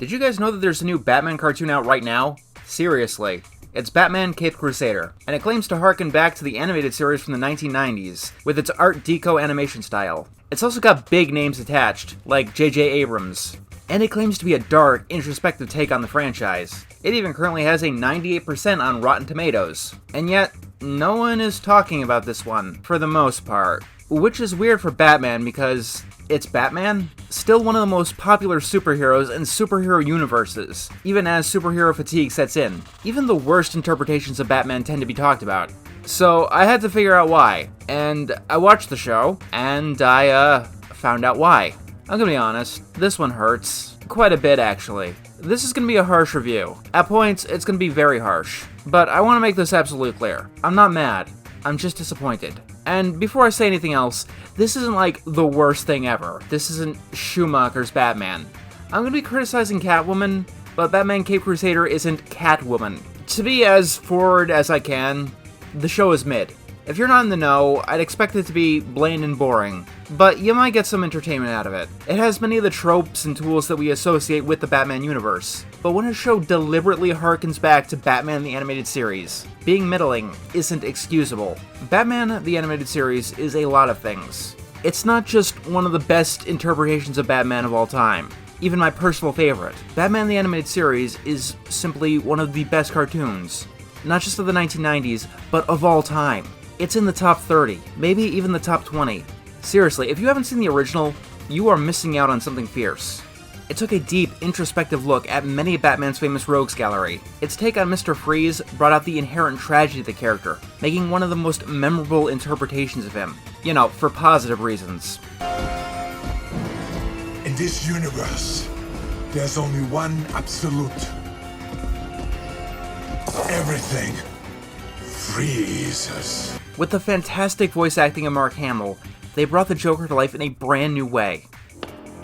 Did you guys know that there's a new Batman cartoon out right now? Seriously. It's Batman Caped Crusader, and it claims to harken back to the animated series from the 1990s, with its Art Deco animation style. It's also got big names attached, like J.J. Abrams. And it claims to be a dark, introspective take on the franchise. It even currently has a 98% on Rotten Tomatoes. And yet, no one is talking about this one, for the most part. Which is weird for Batman because it's Batman? Still one of the most popular superheroes in superhero universes, even as superhero fatigue sets in. Even the worst interpretations of Batman tend to be talked about. So I had to figure out why, and I watched the show, and I found out why. I'm gonna be honest, this one hurts. Quite a bit, actually. This is gonna be a harsh review. At points, it's gonna be very harsh. But I want to make this absolutely clear. I'm not mad. I'm just disappointed. And before I say anything else, this isn't like the worst thing ever. This isn't Schumacher's Batman. I'm gonna be criticizing Catwoman, but Batman Caped Crusader isn't Catwoman. To be as forward as I can, the show is mid. If you're not in the know, I'd expect it to be bland and boring, but you might get some entertainment out of it. It has many of the tropes and tools that we associate with the Batman universe, but when a show deliberately harkens back to Batman the Animated Series, being middling isn't excusable. Batman the Animated Series is a lot of things. It's not just one of the best interpretations of Batman of all time, even my personal favorite. Batman the Animated Series is simply one of the best cartoons, not just of the 1990s, but of all time. It's in the top 30, maybe even the top 20. Seriously, if you haven't seen the original, you are missing out on something fierce. It took a deep, introspective look at many of Batman's famous rogues gallery. Its take on Mr. Freeze brought out the inherent tragedy of the character, making one of the most memorable interpretations of him. You know, for positive reasons. In this universe, there's only one absolute. Everything freezes. With the fantastic voice acting of Mark Hamill, they brought the Joker to life in a brand new way.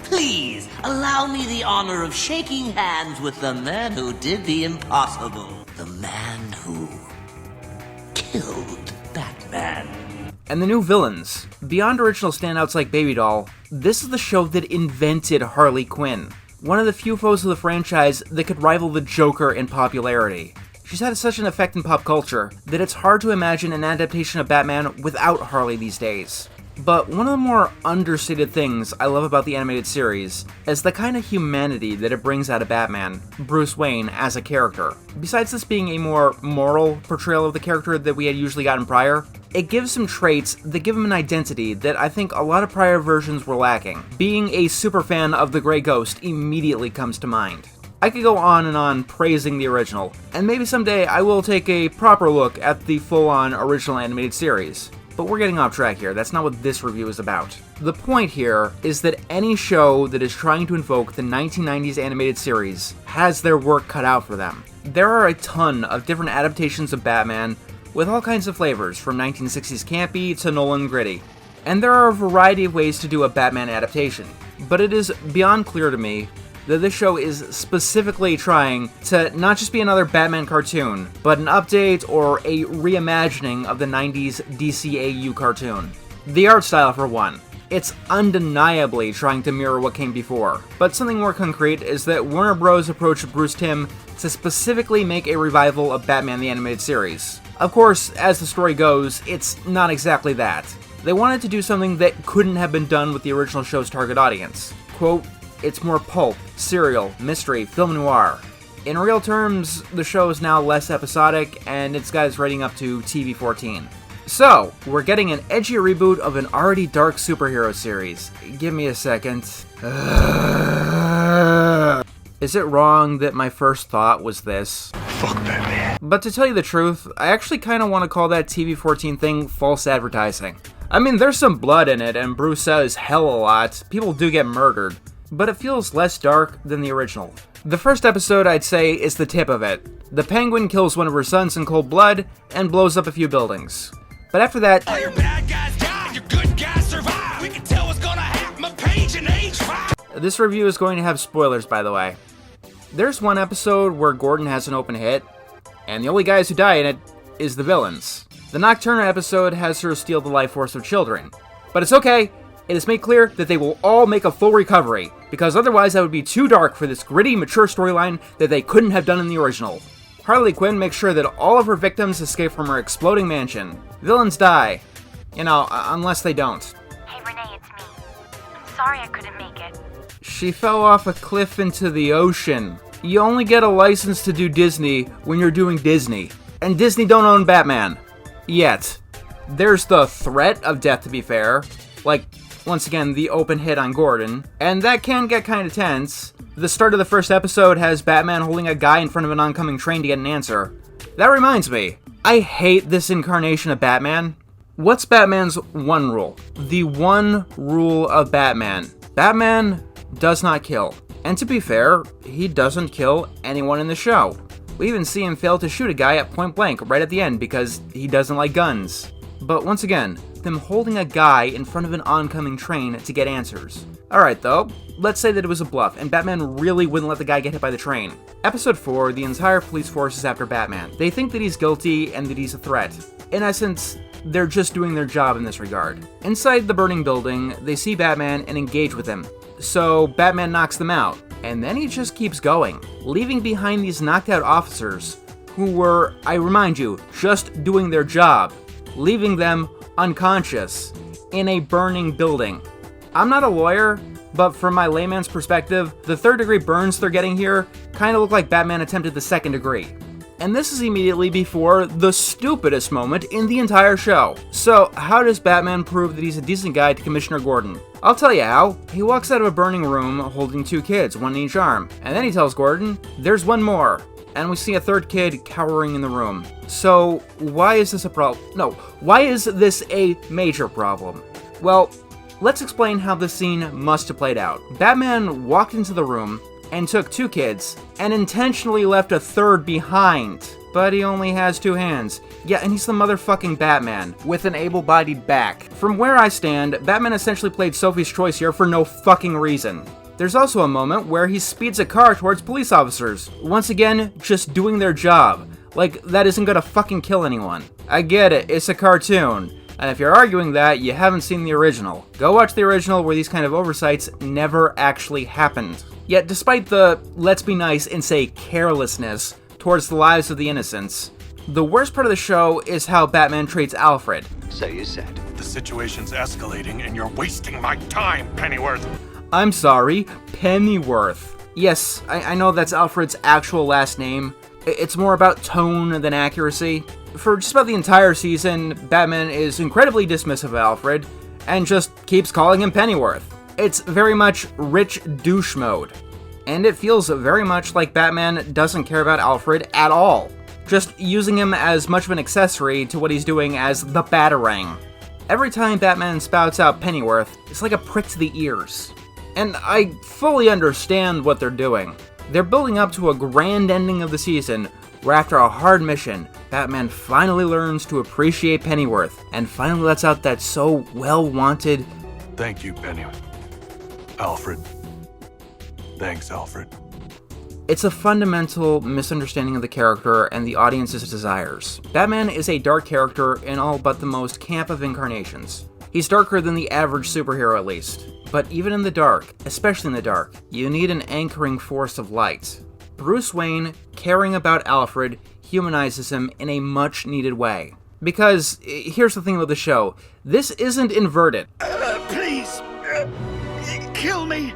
Please, allow me the honor of shaking hands with the man who did the impossible. The man who killed Batman. And the new villains. Beyond original standouts like Baby Doll, this is the show that invented Harley Quinn. One of the few foes of the franchise that could rival the Joker in popularity. She's had such an effect in pop culture that it's hard to imagine an adaptation of Batman without Harley these days. But one of the more understated things I love about the animated series is the kind of humanity that it brings out of Batman, Bruce Wayne, as a character. Besides this being a more moral portrayal of the character that we had usually gotten prior, it gives him traits that give him an identity that I think a lot of prior versions were lacking. Being a super fan of the Grey Ghost immediately comes to mind. I could go on and on praising the original, and maybe someday I will take a proper look at the full-on original animated series. But we're getting off track here, that's not what this review is about. The point here is that any show that is trying to invoke the 1990s animated series has their work cut out for them. There are a ton of different adaptations of Batman with all kinds of flavors, from 1960s campy to Nolan gritty. And there are a variety of ways to do a Batman adaptation, but it is beyond clear to me that this show is specifically trying to not just be another Batman cartoon, but an update or a reimagining of the 90s DCAU cartoon. The art style, for one. It's undeniably trying to mirror what came before. But something more concrete is that Warner Bros. Approached Bruce Timm to specifically make a revival of Batman the Animated Series. Of course, as the story goes, it's not exactly that. They wanted to do something that couldn't have been done with the original show's target audience. Quote, it's more pulp, serial, mystery, film noir. In real terms, the show is now less episodic, and it's got its rating up to TV-14. So, we're getting an edgy reboot of an already dark superhero series. Give me a second. Is it wrong that my first thought was this? Fuck Batman. But to tell you the truth, I actually kind of want to call that TV-14 thing false advertising. I mean, there's some blood in it, and Bruce says hell a lot. People do get murdered. But it feels less dark than the original. The first episode, I'd say, is the tip of it. The Penguin kills one of her sons in cold blood and blows up a few buildings. But after that, all your bad guys die, your good guys survive. We can tell what's gonna happen a page in age 5. This review is going to have spoilers, by the way. There's one episode where Gordon has an open hit, and the only guys who die in it is the villains. The Nocturna episode has her steal the life force of children. But it's okay. It is made clear that they will all make a full recovery. because otherwise that would be too dark for this gritty, mature storyline that they couldn't have done in the original. Harley Quinn makes sure that all of her victims escape from her exploding mansion. Villains die. You know, unless they don't. Hey Renee, it's me. I'm sorry I couldn't make it. She fell off a cliff into the ocean. You only get a license to do Disney when you're doing Disney. And Disney don't own Batman. Yet. There's the threat of death, to be fair. Like, once again, the open hit on Gordon. And that can get kind of tense. The start of the first episode has Batman holding a guy in front of an oncoming train to get an answer. That reminds me, I hate this incarnation of Batman. What's Batman's one rule? The one rule of Batman. Batman does not kill. And to be fair, he doesn't kill anyone in the show. We even see him fail to shoot a guy at point blank right at the end because he doesn't like guns. But once again, them holding a guy in front of an oncoming train to get answers. Alright though, let's say that it was a bluff and Batman really wouldn't let the guy get hit by the train. Episode 4, the entire police force is after Batman. They think that he's guilty and that he's a threat. In essence, they're just doing their job in this regard. Inside the burning building, they see Batman and engage with him. So Batman knocks them out, and then he just keeps going, leaving behind these knocked out officers who were, I remind you, just doing their job, leaving them unconscious in a burning building. I'm not a lawyer, but from my layman's perspective, the third-degree burns they're getting here kind of look like Batman attempted the second degree. And this is immediately before the stupidest moment in the entire show. So, how does Batman prove that he's a decent guy to Commissioner Gordon? I'll tell you how. He walks out of a burning room holding 2 kids, one in each arm. And then he tells Gordon, there's one more. And we see a third kid cowering in the room. So, why is this a problem? No, why is this a major problem? Well, let's explain how this scene must have played out. Batman walked into the room and took 2 kids and intentionally left a third behind. But he only has 2 hands. Yeah, and he's the motherfucking Batman with an able-bodied back. From where I stand, Batman essentially played Sophie's Choice here for no fucking reason. There's also a moment where he speeds a car towards police officers. Once again, just doing their job. Like, that isn't gonna fucking kill anyone. I get it, it's a cartoon. And if you're arguing that, you haven't seen the original. Go watch the original where these kind of oversights never actually happened. Yet despite the, let's be nice and say carelessness towards the lives of the innocents, the worst part of the show is how Batman treats Alfred. So you said. The situation's escalating and you're wasting my time, Pennyworth. I'm sorry, Pennyworth. Yes, I know that's Alfred's actual last name. It's more about tone than accuracy. For just about the entire season, Batman is incredibly dismissive of Alfred, and just keeps calling him Pennyworth. It's very much rich douche mode. And it feels very much like Batman doesn't care about Alfred at all. Just using him as much of an accessory to what he's doing as the Batarang. Every time Batman spouts out Pennyworth, it's like a prick to the ears. And I fully understand what they're doing. They're building up to a grand ending of the season, where after a hard mission, Batman finally learns to appreciate Pennyworth, and finally lets out that so well-wanted, Thank you, Pennyworth. Alfred. Thanks, Alfred. It's a fundamental misunderstanding of the character and the audience's desires. Batman is a dark character in all but the most camp of incarnations. He's darker than the average superhero at least. But even in the dark, especially in the dark, you need an anchoring force of light. Bruce Wayne, caring about Alfred, humanizes him in a much needed way. Because, here's the thing about the show, this isn't inverted. Please, kill me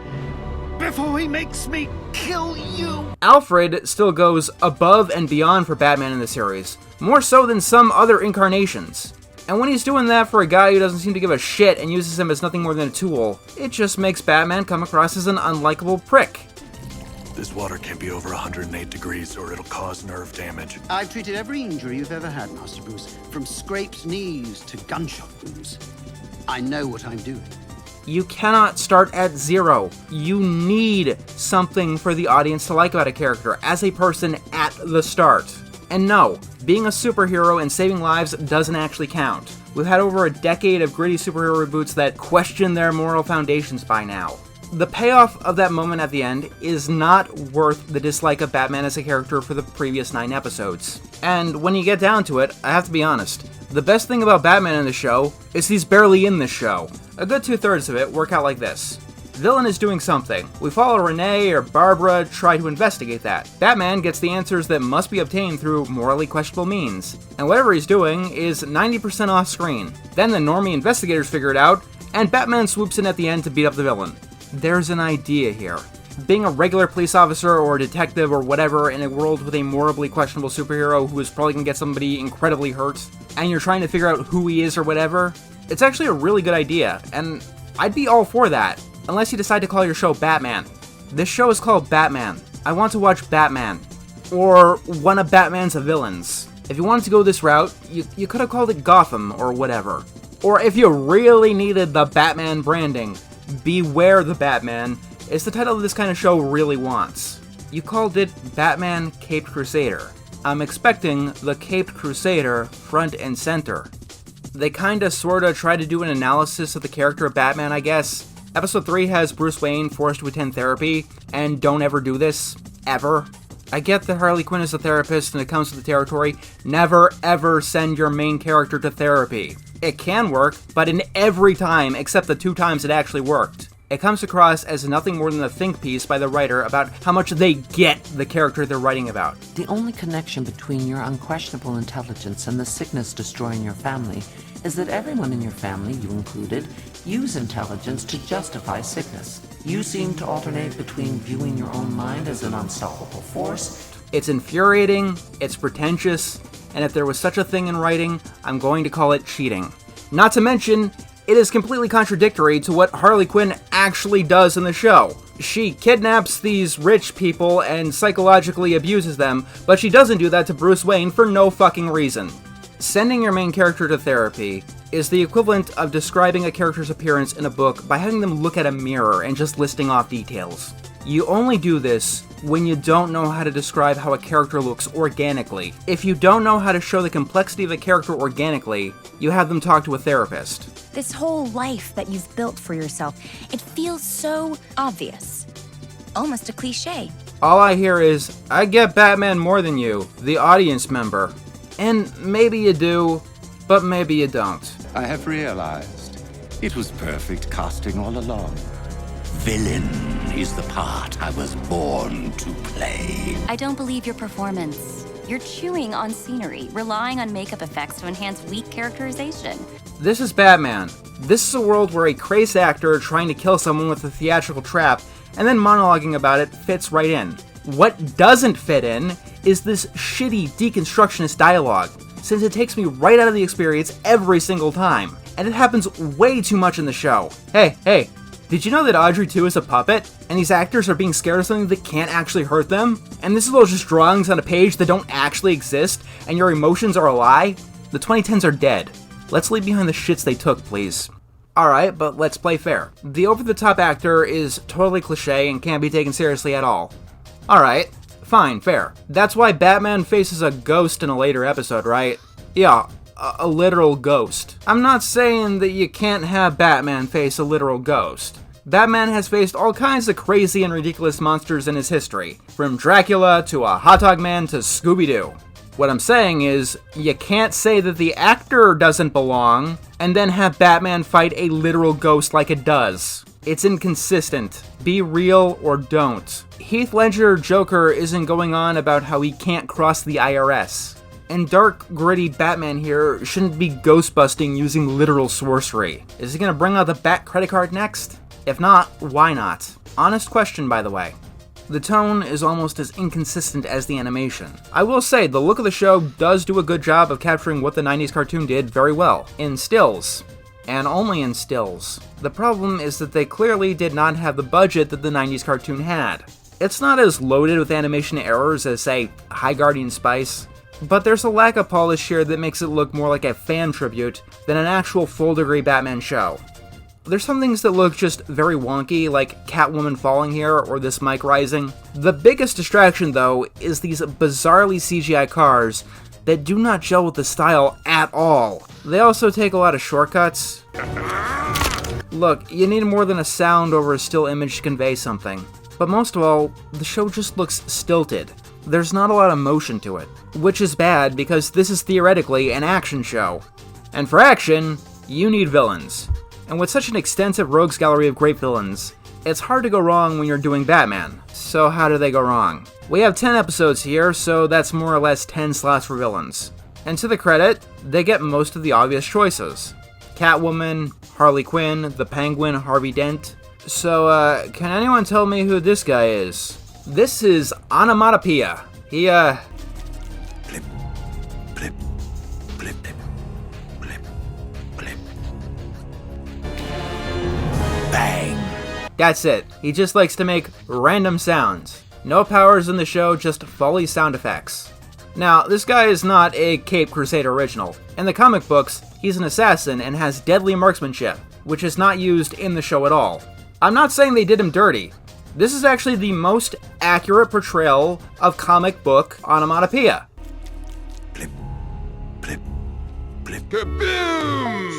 before he makes me kill you. Alfred still goes above and beyond for Batman in the series, more so than some other incarnations. And when he's doing that for a guy who doesn't seem to give a shit and uses him as nothing more than a tool, it just makes Batman come across as an unlikable prick. This water can't be over 108 degrees or it'll cause nerve damage. I've treated every injury you've ever had, Master Bruce, from scraped knees to gunshot wounds. I know what I'm doing. You cannot start at 0. You need something for the audience to like about a character as a person at the start. And no, being a superhero and saving lives doesn't actually count. We've had over a decade of gritty superhero reboots that question their moral foundations by now. The payoff of that moment at the end is not worth the dislike of Batman as a character for the previous 9 episodes. And when you get down to it, I have to be honest, the best thing about Batman in the show is he's barely in the show. A good 2/3 of it work out like this. Villain is doing something. We follow Renee or Barbara try to investigate that. Batman gets the answers that must be obtained through morally questionable means. And whatever he's doing is 90% off screen. Then the normie investigators figure it out, and Batman swoops in at the end to beat up the villain. There's an idea here. Being a regular police officer or a detective or whatever in a world with a morally questionable superhero who is probably gonna get somebody incredibly hurt, and you're trying to figure out who he is or whatever, it's actually a really good idea, and I'd be all for that, unless you decide to call your show Batman. This show is called Batman. I want to watch Batman. Or one of Batman's villains. If you wanted to go this route, you could have called it Gotham or whatever. Or if you really needed the Batman branding, Beware the Batman is the title this kind of show really wants. You called it Batman Caped Crusader. I'm expecting the Caped Crusader front and center. They kinda sorta try to do an analysis of the character of Batman, I guess. Episode 3 has Bruce Wayne forced to attend therapy, and don't ever do this. Ever. I get that Harley Quinn is a therapist and it comes with the territory. Never ever send your main character to therapy. It can work, but in every time except the 2 times it actually worked. It comes across as nothing more than a think piece by the writer about how much they get the character they're writing about. The only connection between your unquestionable intelligence and the sickness destroying your family is that everyone in your family, you included, use intelligence to justify sickness. You seem to alternate between viewing your own mind as an unstoppable force. It's infuriating, it's pretentious, and if there was such a thing in writing, I'm going to call it cheating. Not to mention, it is completely contradictory to what Harley Quinn actually does in the show. She kidnaps these rich people and psychologically abuses them, but she doesn't do that to Bruce Wayne for no fucking reason. Sending your main character to therapy is the equivalent of describing a character's appearance in a book by having them look at a mirror and just listing off details. You only do this when you don't know how to describe how a character looks organically. If you don't know how to show the complexity of a character organically, you have them talk to a therapist. This whole life that you've built for yourself, it feels so obvious. Almost a cliche. All I hear is, I get Batman more than you, the audience member. And maybe you do, but maybe you don't. I have realized it was perfect casting all along. Villain is the part I was born to play. I don't believe your performance. You're chewing on scenery, relying on makeup effects to enhance weak characterization. This is Batman. This is a world where a crazed actor trying to kill someone with a theatrical trap and then monologuing about it fits right in. What doesn't fit in is this shitty deconstructionist dialogue, since it takes me right out of the experience every single time, and it happens way too much in the show. Hey, did you know that Audrey 2 is a puppet, and these actors are being scared of something that can't actually hurt them? And this is all just drawings on a page that don't actually exist, and your emotions are a lie? The 2010s are dead. Let's leave behind the shits they took, please. Alright, but let's play fair. The over-the-top actor is totally cliche and can't be taken seriously at all. Alright, fine, fair. That's why Batman faces a ghost in a later episode, right? Yeah, a literal ghost. I'm not saying that you can't have Batman face a literal ghost. Batman has faced all kinds of crazy and ridiculous monsters in his history, from Dracula to a hot dog man to Scooby-Doo. What I'm saying is, you can't say that the actor doesn't belong, and then have Batman fight a literal ghost like it does. It's inconsistent. Be real or don't. Heath Ledger Joker isn't going on about how he can't cross the IRS. And dark, gritty Batman here shouldn't be ghost-busting using literal sorcery. Is he gonna bring out the Bat credit card next? If not, why not? Honest question, by the way. The tone is almost as inconsistent as the animation. I will say, the look of the show does do a good job of capturing what the 90s cartoon did very well, in stills. And only in stills. The problem is that they clearly did not have the budget that the 90s cartoon had. It's not as loaded with animation errors as, say, High Guardian Spice, but there's a lack of polish here that makes it look more like a fan tribute than an actual full-degree Batman show. There's some things that look just very wonky, like Catwoman falling here or this mic rising. The biggest distraction, though, is these bizarrely CGI cars that do not gel with the style at all. They also take a lot of shortcuts. Look, you need more than a sound over a still image to convey something. But most of all, the show just looks stilted. There's not a lot of motion to it, which is bad because this is theoretically an action show. And for action, you need villains. And with such an extensive rogues gallery of great villains, It's hard to go wrong when you're doing Batman. So how do they go wrong? We have 10 episodes here, so that's more or less 10 slots for villains. And to the credit, they get most of the obvious choices. Catwoman, Harley Quinn, the Penguin, Harvey Dent. So, can anyone tell me who this guy is? This is Onomatopoeia. He, Blip, blip, blip, blip, blip. Bang! That's it. He just likes to make random sounds. No powers in the show, just Foley sound effects. Now, this guy is not a Caped Crusader original. In the comic books, he's an assassin and has deadly marksmanship, which is not used in the show at all. I'm not saying they did him dirty. This is actually the most accurate portrayal of comic book onomatopoeia. Blip, blip, blip. Kaboom!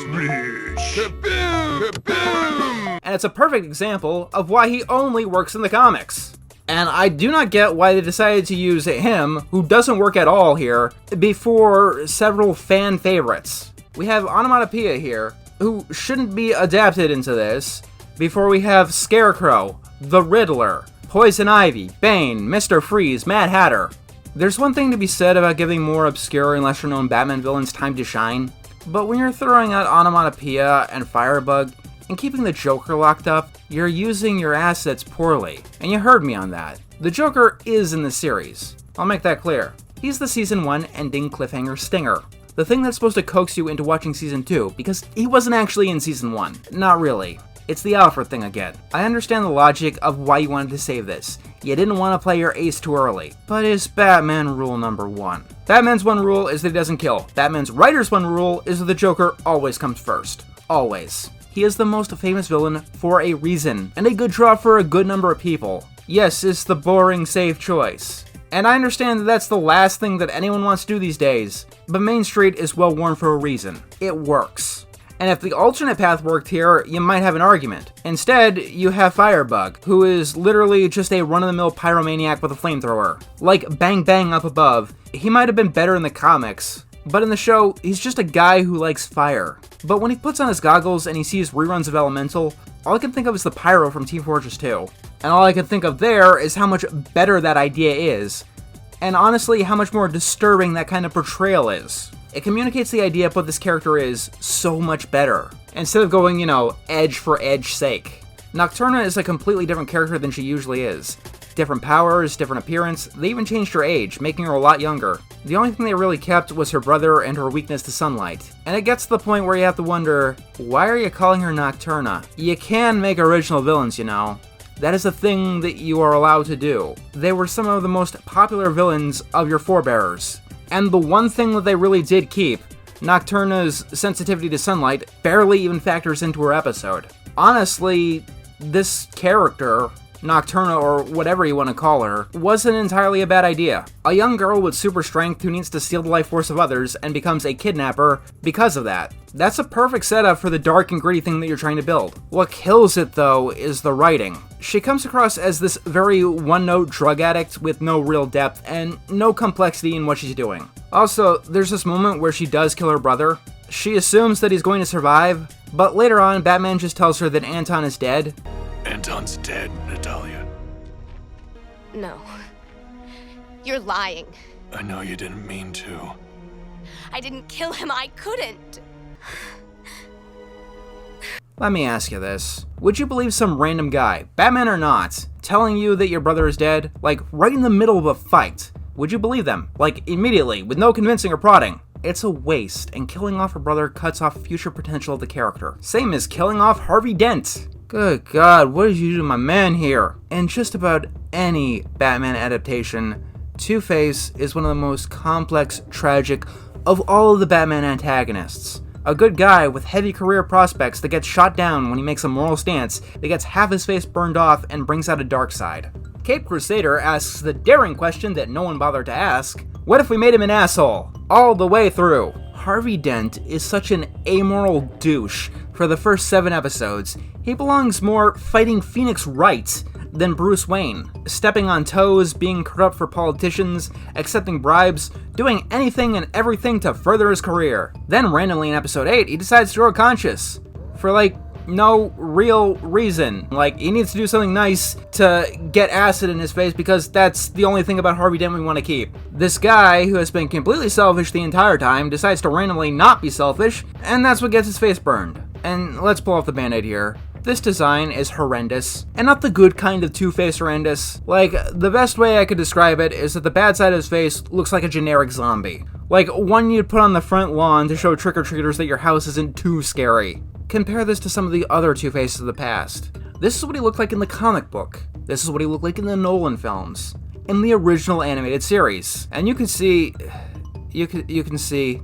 Kaboom! Kaboom! And it's a perfect example of why he only works in the comics. And I do not get why they decided to use him, who doesn't work at all here, before several fan favorites. We have Onomatopoeia here, who shouldn't be adapted into this, before we have Scarecrow, the Riddler, Poison Ivy, Bane, Mr. Freeze, Mad Hatter. There's one thing to be said about giving more obscure and lesser known Batman villains time to shine, but when you're throwing out Onomatopoeia and Firebug, and keeping the Joker locked up, you're using your assets poorly, and you heard me on that. The Joker is in the series. I'll make that clear. He's the Season 1 ending cliffhanger stinger. The thing that's supposed to coax you into watching Season 2, because he wasn't actually in Season 1. Not really. It's the Alfred thing again. I understand the logic of why you wanted to save this. You didn't want to play your ace too early. But it's Batman rule number 1. Batman's one rule is that he doesn't kill. Batman's writer's one rule is that the Joker always comes first. Always. He is the most famous villain for a reason, and a good draw for a good number of people. Yes, it's the boring, safe choice. And I understand that that's the last thing that anyone wants to do these days, but Main Street is well worn for a reason. It works. And if the alternate path worked here, you might have an argument. Instead, you have Firebug, who is literally just a run-of-the-mill pyromaniac with a flamethrower. Like Bang Bang up above, he might have been better in the comics, but in the show, he's just a guy who likes fire. But when he puts on his goggles and he sees reruns of Elemental, all I can think of is the Pyro from Team Fortress 2. And all I can think of there is how much better that idea is, and honestly, how much more disturbing that kind of portrayal is. It communicates the idea of what this character is so much better, instead of going, edge for edge's sake. Nocturna is a completely different character than she usually is. Different powers, different appearance, they even changed her age, making her a lot younger. The only thing they really kept was her brother and her weakness to sunlight. And it gets to the point where you have to wonder, why are you calling her Nocturna? You can make original villains, That is a thing that you are allowed to do. They were some of the most popular villains of your forebearers. And the one thing that they really did keep, Nocturna's sensitivity to sunlight, barely even factors into her episode. Honestly, this character, Nocturna or whatever you want to call her, wasn't entirely a bad idea. A young girl with super strength who needs to steal the life force of others and becomes a kidnapper because of that. That's a perfect setup for the dark and gritty thing that you're trying to build. What kills it though is the writing. She comes across as this very one-note drug addict with no real depth and no complexity in what she's doing. Also, there's this moment where she does kill her brother. She assumes that he's going to survive, but later on Batman just tells her that Anton is dead. Anton's dead, Natalia. No. You're lying. I know you didn't mean to. I didn't kill him. I couldn't. Let me ask you this. Would you believe some random guy, Batman or not, telling you that your brother is dead? Like, right in the middle of a fight. Would you believe them? Like, immediately, with no convincing or prodding? It's a waste, and killing off her brother cuts off future potential of the character. Same as killing off Harvey Dent. Good God, what did you do to my man here? In just about any Batman adaptation, Two-Face is one of the most complex, tragic of all of the Batman antagonists. A good guy with heavy career prospects that gets shot down when he makes a moral stance, that gets half his face burned off and brings out a dark side. Caped Crusader asks the daring question that no one bothered to ask, what if we made him an asshole? All the way through. Harvey Dent is such an amoral douche for the first 7 episodes. He belongs more fighting Phoenix Wright than Bruce Wayne, stepping on toes, being corrupt for politicians, accepting bribes, doing anything and everything to further his career. Then randomly in episode 8, he decides to grow conscious. For like no real reason. Like, he needs to do something nice to get acid in his face because that's the only thing about Harvey Dent we want to keep. This guy, who has been completely selfish the entire time, decides to randomly not be selfish, and that's what gets his face burned. And let's pull off the band-aid here. This design is horrendous, and not the good kind of Two-Face horrendous. Like, the best way I could describe it is that the bad side of his face looks like a generic zombie. Like one you'd put on the front lawn to show trick-or-treaters that your house isn't too scary. Compare this to some of the other Two-Faces of the past. This is what he looked like in the comic book. This is what he looked like in the Nolan films. In the original animated series. And you can see... You can see...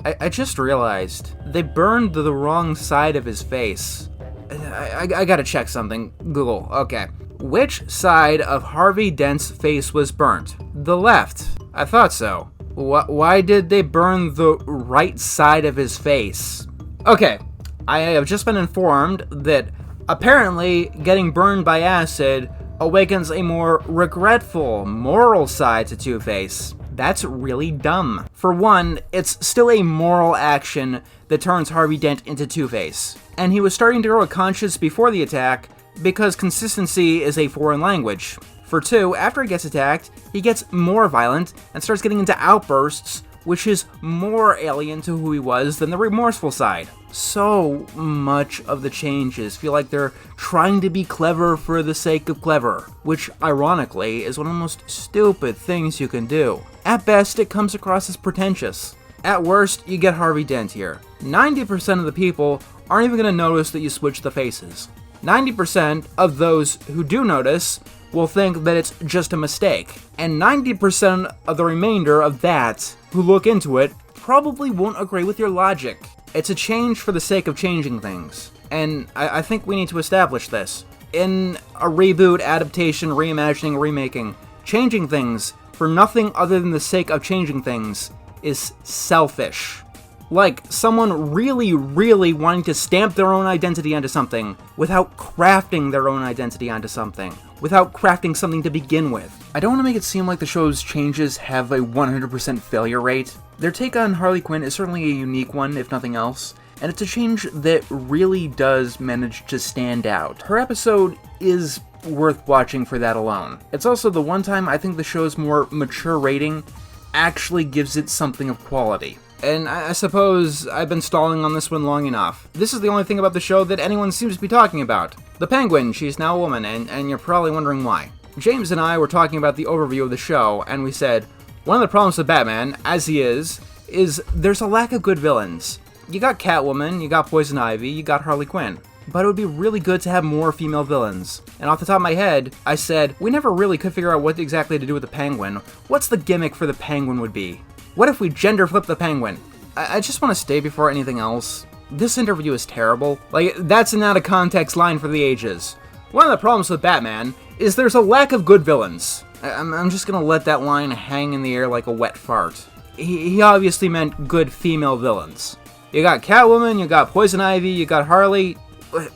I just realized they burned the wrong side of his face. I gotta check something. Google. Okay. Which side of Harvey Dent's face was burnt? The left. I thought so. Why did they burn the right side of his face? Okay. I have just been informed that apparently getting burned by acid awakens a more regretful, moral side to Two-Face. That's really dumb. For one, it's still a moral action that turns Harvey Dent into Two-Face. And he was starting to grow a conscience before the attack because consistency is a foreign language. For two, after he gets attacked, he gets more violent and starts getting into outbursts, which is more alien to who he was than the remorseful side. So much of the changes feel like they're trying to be clever for the sake of clever, which ironically is one of the most stupid things you can do. At best, it comes across as pretentious. At worst, you get Harvey Dent here. 90% of the people aren't even going to notice that you switch the faces. 90% of those who do notice will think that it's just a mistake. And 90% of the remainder of that who look into it probably won't agree with your logic. It's a change for the sake of changing things. And I think we need to establish this. In a reboot, adaptation, reimagining, remaking, changing things for nothing other than the sake of changing things is selfish. Like someone really, really wanting to stamp their own identity onto something without crafting their own identity onto something, without crafting something to begin with. I don't want to make it seem like the show's changes have a 100% failure rate. Their take on Harley Quinn is certainly a unique one, if nothing else, and it's a change that really does manage to stand out. Her episode is worth watching for that alone. It's also the one time I think the show's more mature rating actually gives it something of quality. And I suppose I've been stalling on this one long enough. This is the only thing about the show that anyone seems to be talking about. The Penguin, she's now a woman, and you're probably wondering why. James and I were talking about the overview of the show, and we said, one of the problems with Batman, as he is there's a lack of good villains. You got Catwoman, you got Poison Ivy, you got Harley Quinn. But it would be really good to have more female villains. And off the top of my head, I said, we never really could figure out what exactly to do with the Penguin. What's the gimmick for the Penguin would be? What if we gender flip the Penguin? I just want to stay before anything else. This interview is terrible. Like, that's an out-of-context line for the ages. One of the problems with Batman is there's a lack of good villains. I'm just gonna let that line hang in the air like a wet fart. He obviously meant good female villains. You got Catwoman, you got Poison Ivy, you got Harley.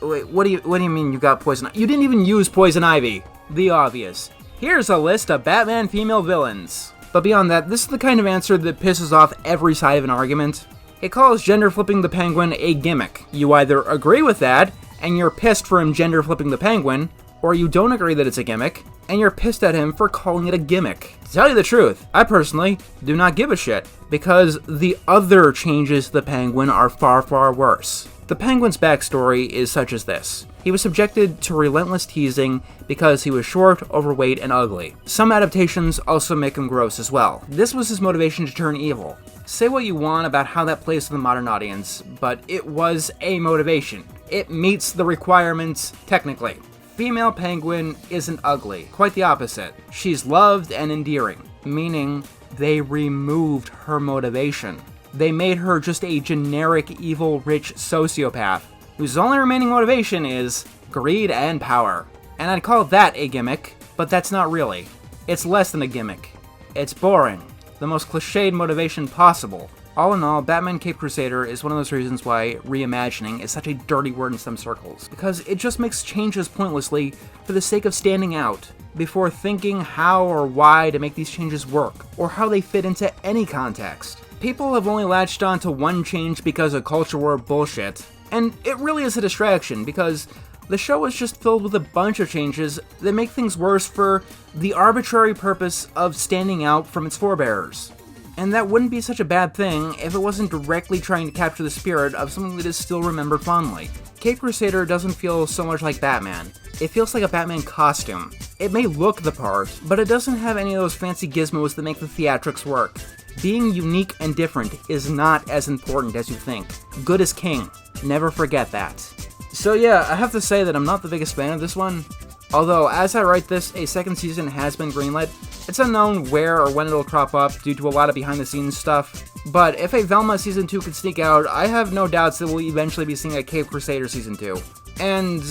Wait, what do you mean you got Poison Ivy? You didn't even use Poison Ivy. The obvious. Here's a list of Batman female villains. But beyond that, this is the kind of answer that pisses off every side of an argument. It calls gender flipping the Penguin a gimmick. You either agree with that, and you're pissed for him gender flipping the Penguin, or you don't agree that it's a gimmick, and you're pissed at him for calling it a gimmick. To tell you the truth, I personally do not give a shit, because the other changes to the Penguin are far, far worse. The Penguin's backstory is such as this. He was subjected to relentless teasing because he was short, overweight, and ugly. Some adaptations also make him gross as well. This was his motivation to turn evil. Say what you want about how that plays to the modern audience, but it was a motivation. It meets the requirements technically. Female Penguin isn't ugly, quite the opposite. She's loved and endearing, meaning they removed her motivation. They made her just a generic evil rich sociopath whose only remaining motivation is greed and power. And I'd call that a gimmick, but that's not really. It's less than a gimmick. It's boring. The most cliched motivation possible. All in all, Batman Caped Crusader is one of those reasons why reimagining is such a dirty word in some circles, because it just makes changes pointlessly for the sake of standing out, before thinking how or why to make these changes work, or how they fit into any context. People have only latched on to one change because of culture war bullshit, And it really is a distraction, because the show is just filled with a bunch of changes that make things worse for the arbitrary purpose of standing out from its forebearers. And that wouldn't be such a bad thing if it wasn't directly trying to capture the spirit of something that is still remembered fondly. Caped Crusader doesn't feel so much like Batman. It feels like a Batman costume. It may look the part, but it doesn't have any of those fancy gizmos that make the theatrics work. Being unique and different is not as important as you think. Good is king. Never forget that. So yeah, I have to say that I'm not the biggest fan of this one. Although, as I write this, a second season has been greenlit. It's unknown where or when it'll crop up due to a lot of behind-the-scenes stuff. But if a Velma Season 2 could sneak out, I have no doubts that we'll eventually be seeing a Caped Crusader Season 2. And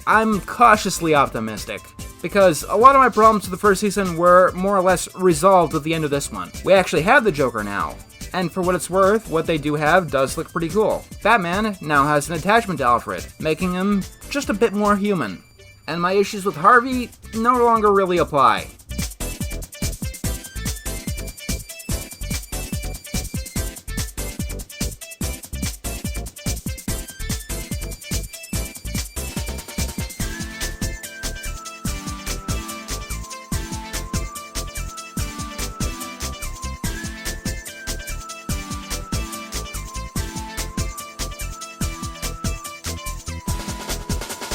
I'm cautiously optimistic, because a lot of my problems with the first season were more or less resolved with the end of this one. We actually have the Joker now. And for what it's worth, what they do have does look pretty cool. Batman now has an attachment to Alfred, making him just a bit more human. And my issues with Harvey no longer really apply.